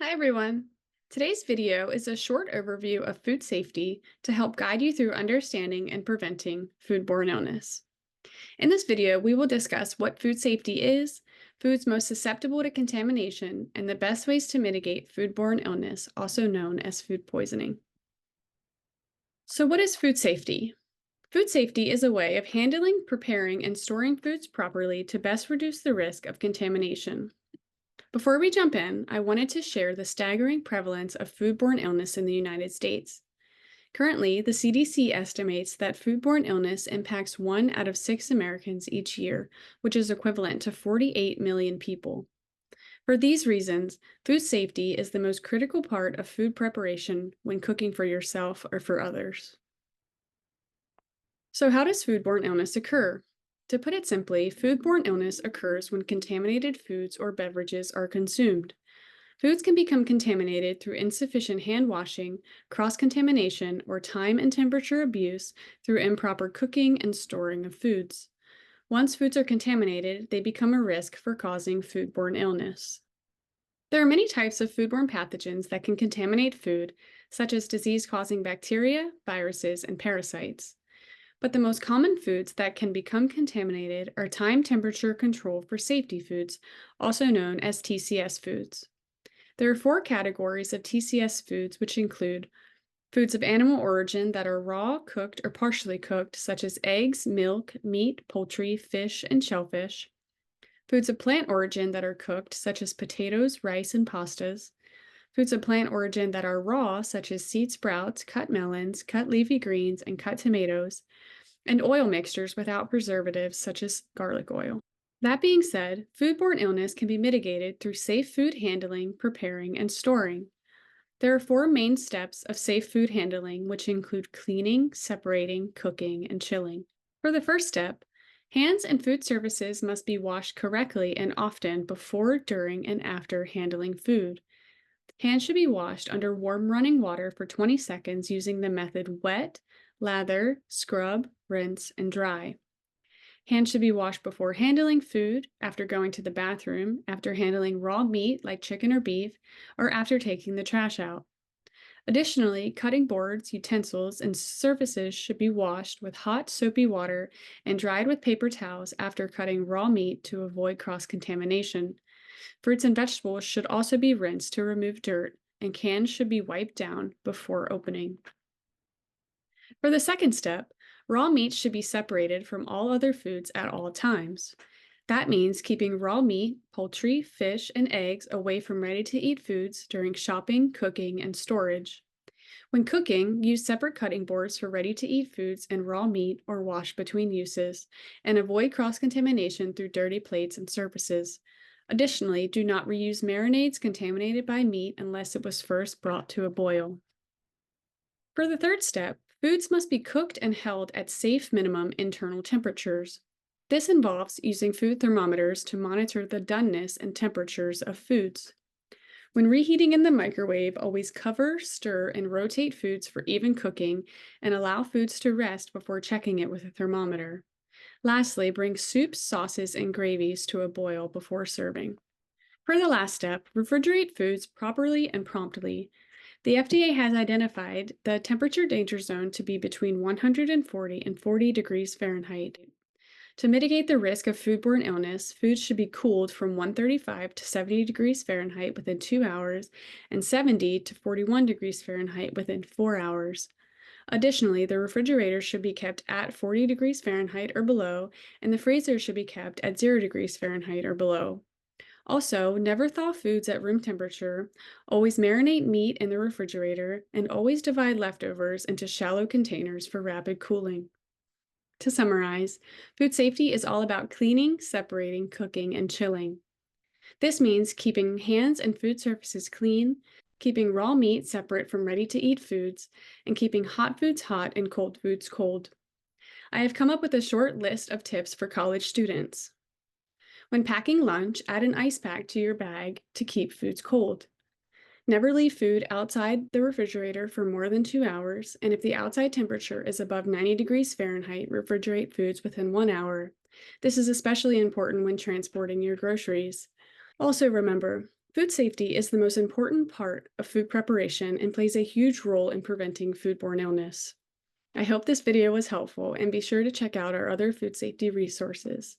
Hi everyone. Today's video is a short overview of food safety to help guide you through understanding and preventing foodborne illness. In this video, we will discuss what food safety is, foods most susceptible to contamination, and the best ways to mitigate foodborne illness, also known as food poisoning. So what is food safety? Food safety is a way of handling, preparing, and storing foods properly to best reduce the risk of contamination. Before we jump in, I wanted to share the staggering prevalence of foodborne illness in the United States. Currently, the CDC estimates that foodborne illness impacts 1 out of 6 Americans each year, which is equivalent to 48 million people. For these reasons, food safety is the most critical part of food preparation when cooking for yourself or for others. So, how does foodborne illness occur? To put it simply, foodborne illness occurs when contaminated foods or beverages are consumed. Foods can become contaminated through insufficient hand washing, cross contamination, or time and temperature abuse through improper cooking and storing of foods. Once foods are contaminated, they become a risk for causing foodborne illness. There are many types of foodborne pathogens that can contaminate food, such as disease causing bacteria, viruses, and parasites. But the most common foods that can become contaminated are time temperature control for safety foods, also known as TCS foods. There are 4 categories of TCS foods, which include foods of animal origin that are raw, cooked, or partially cooked, such as eggs, milk, meat, poultry, fish, and shellfish. Foods of plant origin that are cooked, such as potatoes, rice, and pastas. Foods of plant origin that are raw, such as seed sprouts, cut melons, cut leafy greens, and cut tomatoes, and oil mixtures without preservatives, such as garlic oil. That being said, foodborne illness can be mitigated through safe food handling, preparing, and storing. There are 4 main steps of safe food handling, which include cleaning, separating, cooking, and chilling. For the first step, hands and food surfaces must be washed correctly and often before, during, and after handling food. Hands should be washed under warm running water for 20 seconds using the method wet, lather, scrub, rinse, and dry. Hands should be washed before handling food, after going to the bathroom, after handling raw meat like chicken or beef, or after taking the trash out. Additionally, cutting boards, utensils, and surfaces should be washed with hot, soapy water and dried with paper towels after cutting raw meat to avoid cross contamination. Fruits and vegetables should also be rinsed to remove dirt, and cans should be wiped down before opening. For the second step, raw meat should be separated from all other foods at all times. That means keeping raw meat, poultry, fish, and eggs away from ready to eat foods during shopping, cooking, and storage. When cooking, use separate cutting boards for ready to eat foods and raw meat or wash between uses, and avoid cross contamination through dirty plates and surfaces. Additionally, do not reuse marinades contaminated by meat unless it was first brought to a boil. For the third step, foods must be cooked and held at safe minimum internal temperatures. This involves using food thermometers to monitor the doneness and temperatures of foods. When reheating in the microwave, always cover, stir, and rotate foods for even cooking and allow foods to rest before checking it with a thermometer. Lastly, bring soups, sauces, and gravies to a boil before serving. For the last step, refrigerate foods properly and promptly. The FDA has identified the temperature danger zone to be between 140 and 40 degrees Fahrenheit. To mitigate the risk of foodborne illness, foods should be cooled from 135 to 70 degrees Fahrenheit within 2 hours and 70 to 41 degrees Fahrenheit within 4 hours. Additionally, the refrigerator should be kept at 40 degrees Fahrenheit or below, and the freezer should be kept at 0 degrees Fahrenheit or below. Also, never thaw foods at room temperature, always marinate meat in the refrigerator, and always divide leftovers into shallow containers for rapid cooling. To summarize, food safety is all about cleaning, separating, cooking, and chilling. This means keeping hands and food surfaces clean, keeping raw meat separate from ready-to-eat foods, and keeping hot foods hot and cold foods cold. I have come up with a short list of tips for college students. When packing lunch, add an ice pack to your bag to keep foods cold. Never leave food outside the refrigerator for more than 2 hours, and if the outside temperature is above 90 degrees Fahrenheit, refrigerate foods within 1 hour. This is especially important when transporting your groceries. Also remember, Food safety is the most important part of food preparation and plays a huge role in preventing foodborne illness. I hope this video was helpful and be sure to check out our other food safety resources.